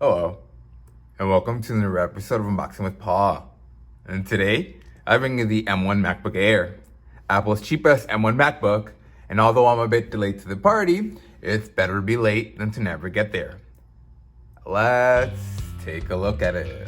Hello, and welcome to another episode of Unboxing with Paul. And today, I bring you the M1 MacBook Air, Apple's cheapest M1 MacBook, and although I'm a bit delayed to the party, it's better to be late than to never get there. Let's take a look at it.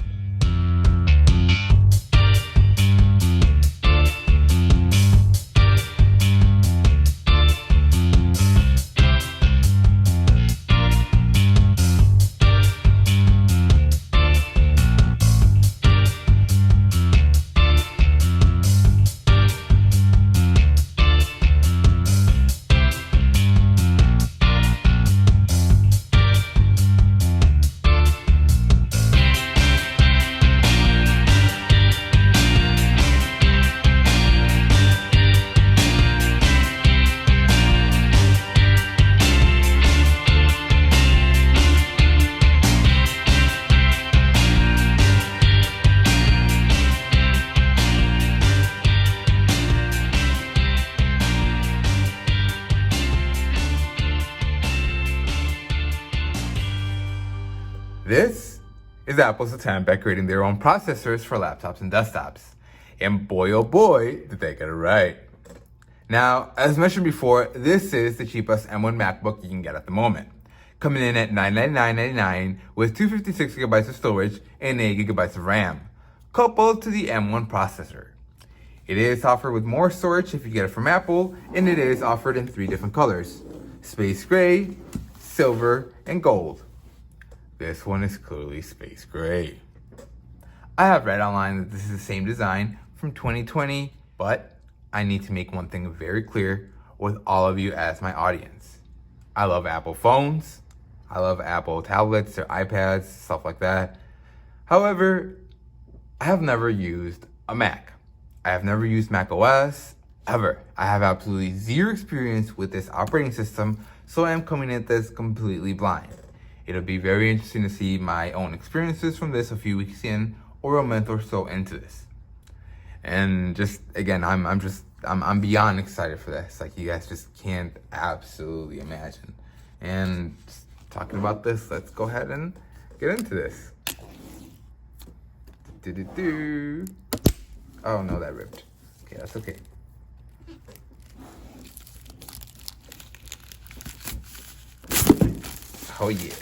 This is Apple's attempt at creating their own processors for laptops and desktops. And boy oh boy, did they get it right. Now, as mentioned before, this is the cheapest M1 MacBook you can get at the moment, coming in at $999.99 with 256 gigabytes of storage and 8 gigabytes of RAM, coupled to the M1 processor. It is offered with more storage if you get it from Apple, and it is offered in 3 different colors: space gray, silver, and gold. This one is clearly space gray. I have read online that this is the same design from 2020, but I need to make one thing very clear with all of you as my audience. I love Apple phones, I love Apple tablets or iPads, stuff like that. However, I have never used a Mac. I have never used Mac OS, ever. I have absolutely zero experience with this operating system, so I am coming at this completely blind. It'll be very interesting to see my own experiences from this a few weeks in or a month or so into this. And just again, I'm beyond excited for this. Like, you guys just can't absolutely imagine. And just talking about this, let's go ahead and get into this. Oh no, that ripped. Okay, that's okay. Oh yeah.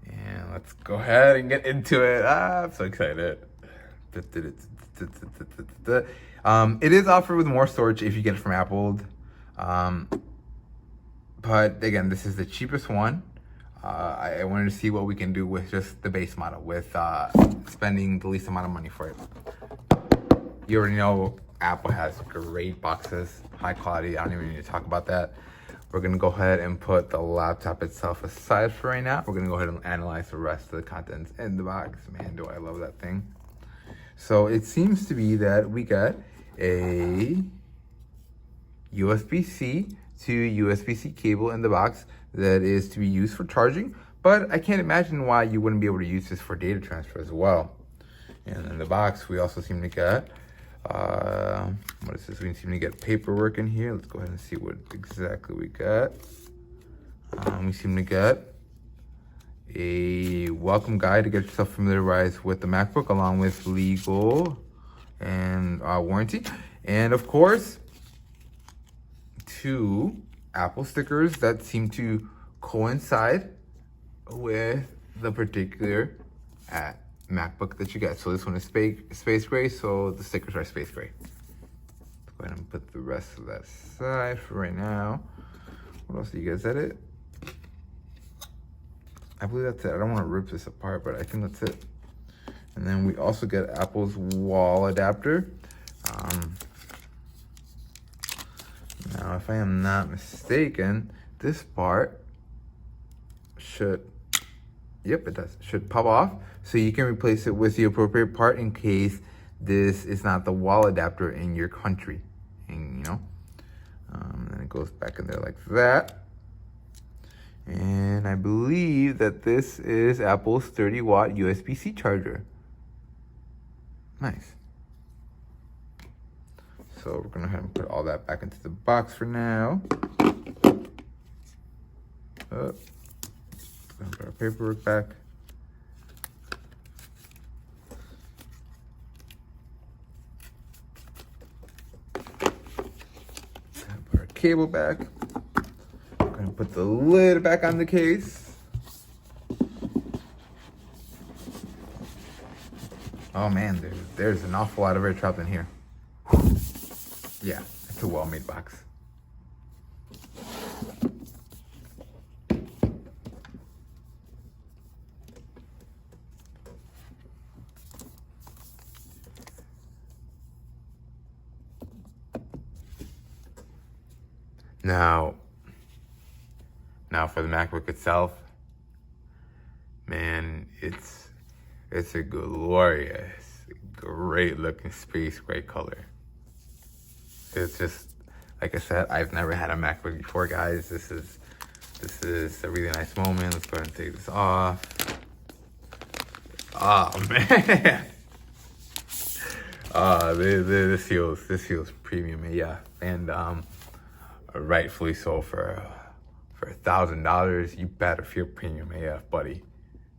And let's go ahead and get into it. I'm so excited. It is offered with more storage if you get it from Apple. But again, this is the cheapest one. I wanted to see what we can do with just the base model, with spending the least amount of money for it. You already know Apple has great boxes, high quality. I don't even need to talk about that. We're gonna go ahead and put the laptop itself aside for right now. We're gonna go ahead and analyze the rest of the contents in the box. Man, do I love that thing. So it seems to be that we got a USB-C to USB-C cable in the box that is to be used for charging, but I can't imagine why you wouldn't be able to use this for data transfer as well. And in the box, we also seem to get, what is this? We seem to get paperwork in here. Let's go ahead and see what exactly we got. We seem to get a welcome guide to get yourself familiarized with the MacBook, along with legal and warranty. And of course, 2 Apple stickers that seem to coincide with the particular MacBook that you get. So this one is space gray, so the stickers are space gray. Let's go ahead and put the rest of that aside for right now. What else do you guys edit? I believe that's it. I don't want to rip this apart, but I think that's it. And then we also get Apple's wall adapter. Now, if I am not mistaken, this part should, yep, it does, should pop off. So you can replace it with the appropriate part in case this is not the wall adapter in your country. And, you know, and it goes back in there like that. And I believe that this is Apple's 30-watt USB-C charger. Nice. So we're gonna go ahead and put all that back into the box for now. Gonna put our paperwork back. Gonna put our cable back. Gonna put the lid back on the case. Oh man, there's an awful lot of air trapped in here. Yeah, it's a well-made box. Now for the MacBook itself, man, it's a glorious, great looking space gray color. It's just, like I said, I've never had a MacBook before, guys. This is a really nice moment. Let's go ahead and take this off. Oh man. This feels premium, yeah. And rightfully so for $1,000, you better feel premium AF, buddy.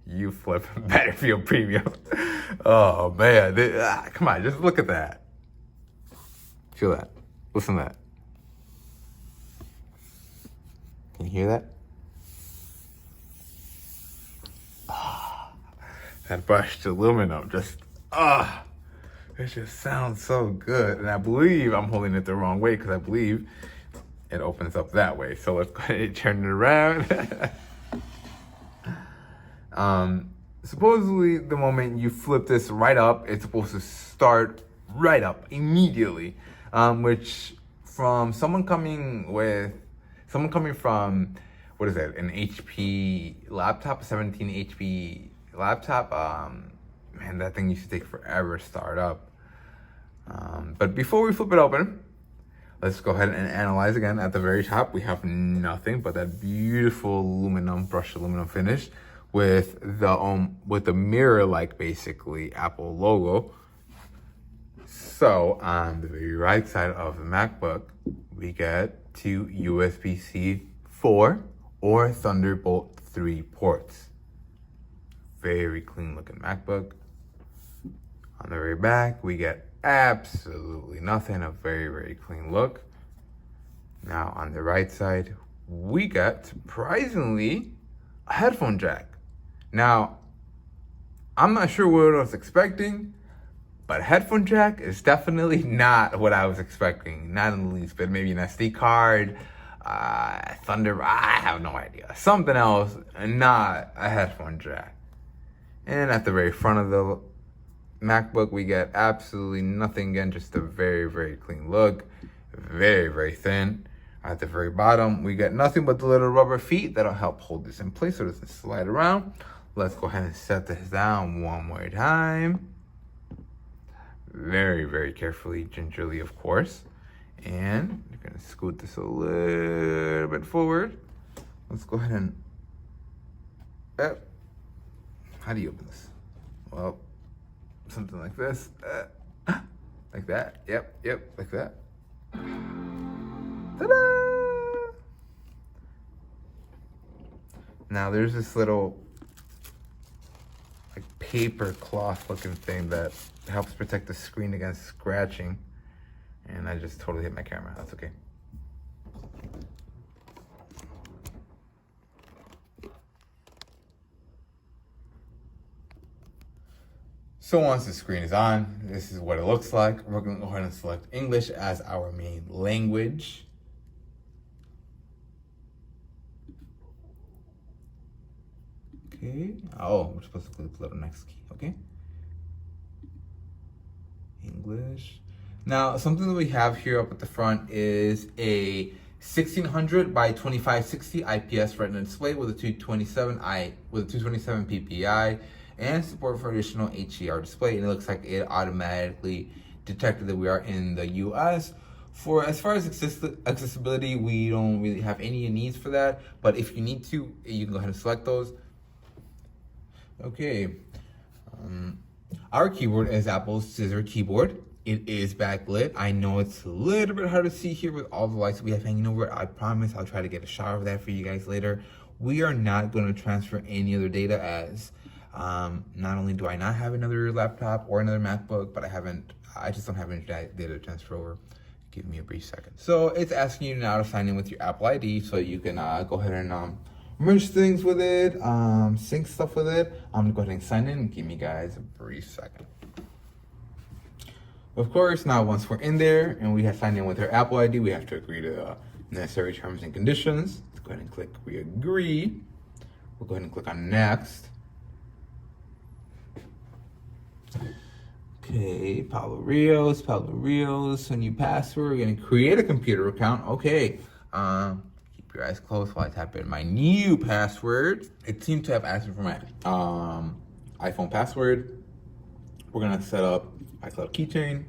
You flipping better feel premium. Oh man, come on, just look at that. Feel that. Listen to that. Can you hear that? That brushed aluminum just, it just sounds so good. And I believe I'm holding it the wrong way because I believe it opens up that way. So let's go ahead and turn it around. Supposedly the moment you flip this right up, it's supposed to start right up immediately. Which from someone coming from, what is it, an HP laptop, 17 HP laptop, man, that thing used to take forever to start up. But before we flip it open, let's go ahead and analyze again. At the very top, we have nothing but that beautiful brushed aluminum finish with the mirror-like, basically, Apple logo. So on the very right side of the MacBook, we get two USB-C 4 or Thunderbolt 3 ports. Very clean looking MacBook. On the very back, we get absolutely nothing, a very, very clean look. Now on the right side, we get, surprisingly, a headphone jack. Now, I'm not sure what I was expecting, but headphone jack is definitely not what I was expecting. Not in the least bit. Maybe an SD card, Thunder, I have no idea. Something else, not a headphone jack. And at the very front of the MacBook, we get absolutely nothing. Again, just a very, very clean look. Very, very thin. At the very bottom, we get nothing but the little rubber feet that'll help hold this in place so it doesn't slide around. Let's go ahead and set this down one more time. Very, very carefully, gingerly, of course. And you're gonna scoot this a little bit forward. Let's go ahead and, how do you open this? Well, something like this, like that, yep, like that. Ta-da! Now there's this little like paper cloth looking thing that helps protect the screen against scratching. And I just totally hit my camera, that's okay. So once the screen is on, this is what it looks like. We're gonna go ahead and select English as our main language. Okay, oh, we're supposed to click the little next key, okay? English. Now, something that we have here up at the front is a 1600 by 2560 IPS Retina display with a 227 PPI and support for additional HDR display. And it looks like it automatically detected that we are in the US. For as far as accessibility, we don't really have any needs for that. But if you need to, you can go ahead and select those. Okay. Our keyboard is Apple's Scissor keyboard. It is backlit. I know it's a little bit hard to see here with all the lights we have hanging over it. I promise I'll try to get a shot of that for you guys later. We are not going to transfer any other data, as not only do I not have another laptop or another MacBook, but I just don't have any data to transfer over. Give me a brief second. So it's asking you now to sign in with your Apple ID so you can go ahead and merge things with it, sync stuff with it. I'm gonna go ahead and sign in and give you guys a brief second. Of course, now once we're in there and we have signed in with our Apple ID, we have to agree to the necessary terms and conditions. Let's go ahead and click we agree. We'll go ahead and click on next. Okay, Paulo Rios, a new password. We're gonna create a computer account. Okay, keep your eyes closed while I type in my new password. It seemed to have asked me for my iPhone password. We're gonna set up iCloud keychain.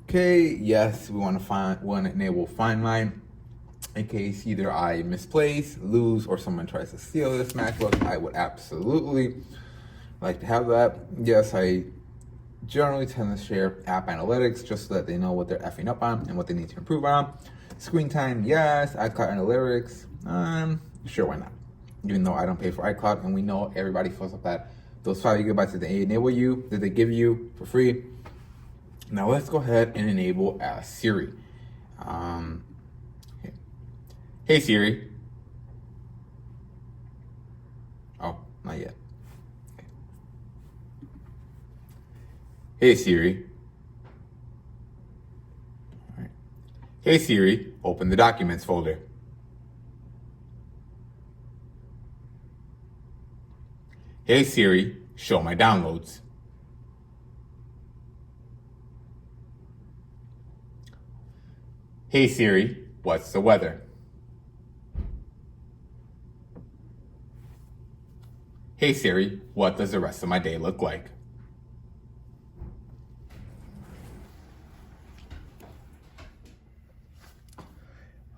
Okay, yes, we want to enable Find My in case either I misplace, lose, or someone tries to steal this MacBook. I would absolutely like to have that. Yes, I generally tend to share app analytics just so that they know what they're effing up on and what they need to improve on. Screen time, yes. iCloud analytics, sure, why not? Even though I don't pay for iCloud, and we know everybody fills up that those 5 gigabytes that they give you for free. Now let's go ahead and enable Siri. Okay. Hey Siri. Oh, not yet. Okay. Hey Siri. All right. Hey Siri, open the Documents folder. Hey Siri, show my downloads. Hey Siri, what's the weather? Hey Siri, what does the rest of my day look like?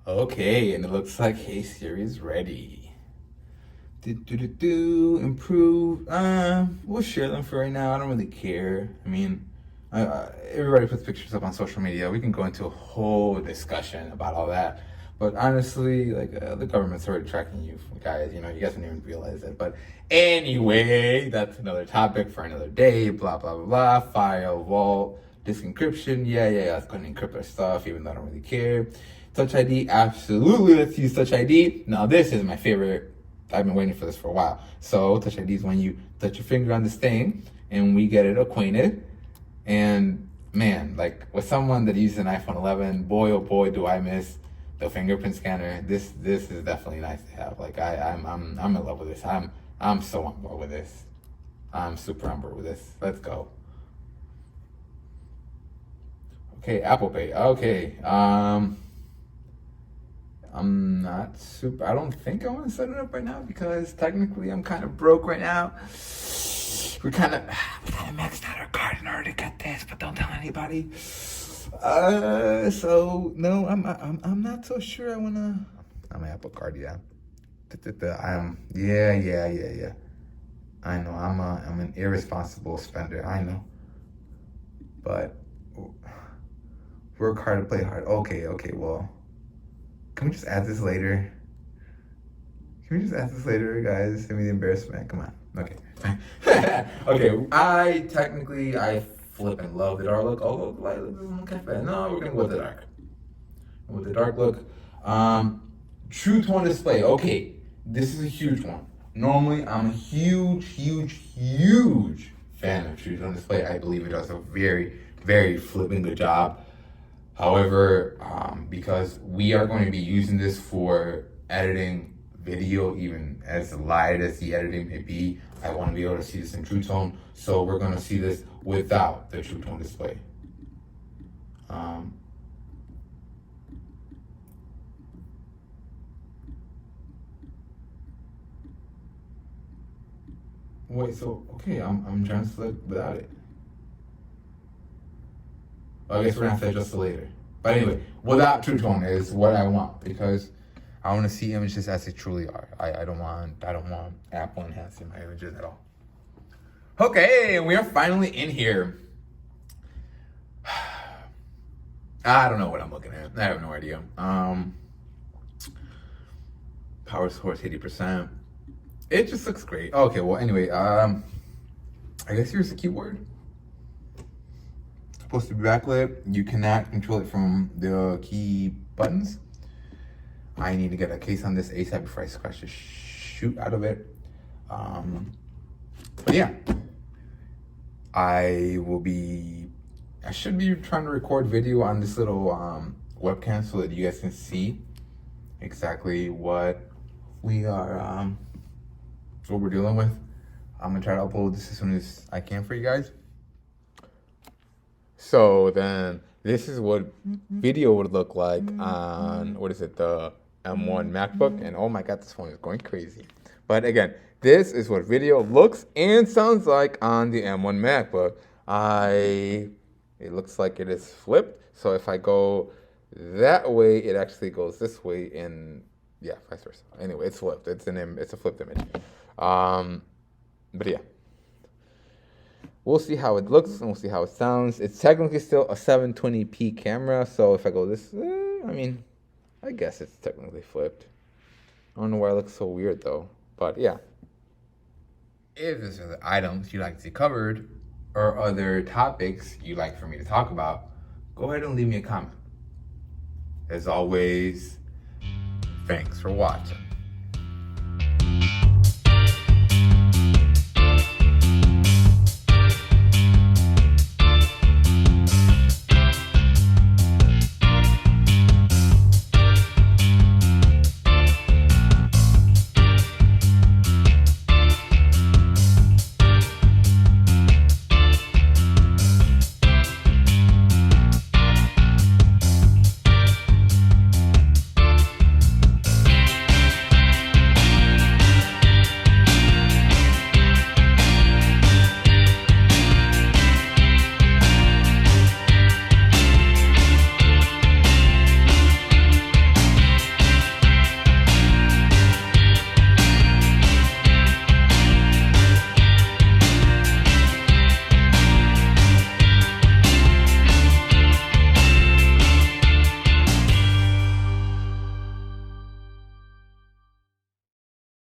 Okay, and it looks like Hey Siri is ready. Improve. We'll share them for right now. I don't really care. I mean, everybody puts pictures up on social media. We can go into a whole discussion about all that. But honestly, like the government's already tracking you guys. You know, you guys don't even realize it. But anyway, that's another topic for another day. Blah, blah, blah, blah. File, vault, disk encryption. Yeah. Let's go ahead and encrypt our stuff, even though I don't really care. Touch ID, absolutely. Let's use Touch ID. Now, this is my favorite. I've been waiting for this for a while. So Touch ID is when you touch your finger on this thing and we get it acquainted. And man, like with someone that uses an iPhone 11, boy oh boy, do I miss the fingerprint scanner. This is definitely nice to have. Like I'm in love with this. I'm so on board with this. I'm super on board with this. Let's go. Okay, Apple Pay. Okay. I'm not super. I don't think I want to set it up right now because technically I'm kind of broke right now. We kind of maxed out our card in order to get this, but don't tell anybody. So no, I'm not so sure I wanna. I'm an Apple Card, yeah. Yeah. I know I'm an irresponsible spender. I know, but work hard to play hard. Okay. Well, can we just add this later? Guys? Save me the embarrassment. Come on. Okay. Okay. I flip and love the dark look. Oh, light look cafe. No, we're gonna go with the dark. With the dark look. True tone display. Okay, this is a huge one. Normally, I'm a huge fan of true tone display. I believe it does a very, very flipping good job. However, because we are going to be using this for editing video, even as light as the editing may be, I want to be able to see this in True Tone. So we're going to see this without the True Tone display. Wait, so okay, I'm trying to select without it. I guess we're gonna have to adjust it later. But anyway, without True Tone is what I want because I want to see images as they truly are. I don't want Apple enhancing my images at all. Okay, we are finally in here. I don't know what I'm looking at. I have no idea. Power source 80%. It just looks great. Okay, well anyway, I guess here's the keyboard. It's supposed to be backlit. You cannot control it from the key buttons. I need to get a case on this ASAP before I scratch the shoot out of it. But yeah, I should be trying to record video on this little webcam so that you guys can see exactly what we're dealing with. I'm gonna try to upload this as soon as I can for you guys. So then this is what video would look like on, the M1 MacBook. And oh my God, this phone is going crazy. But again, this is what video looks and sounds like on the M1 MacBook. It looks like it is flipped. So if I go that way, it actually goes this way, and yeah, vice versa. Anyway, it's flipped. It's a flipped image. But yeah, we'll see how it looks and we'll see how it sounds. It's technically still a 720p camera. So if I go this, I guess it's technically flipped. I don't know why it looks so weird though. But yeah. If there's other items you'd like to see covered or other topics you'd like for me to talk about, go ahead and leave me a comment. As always, thanks for watching.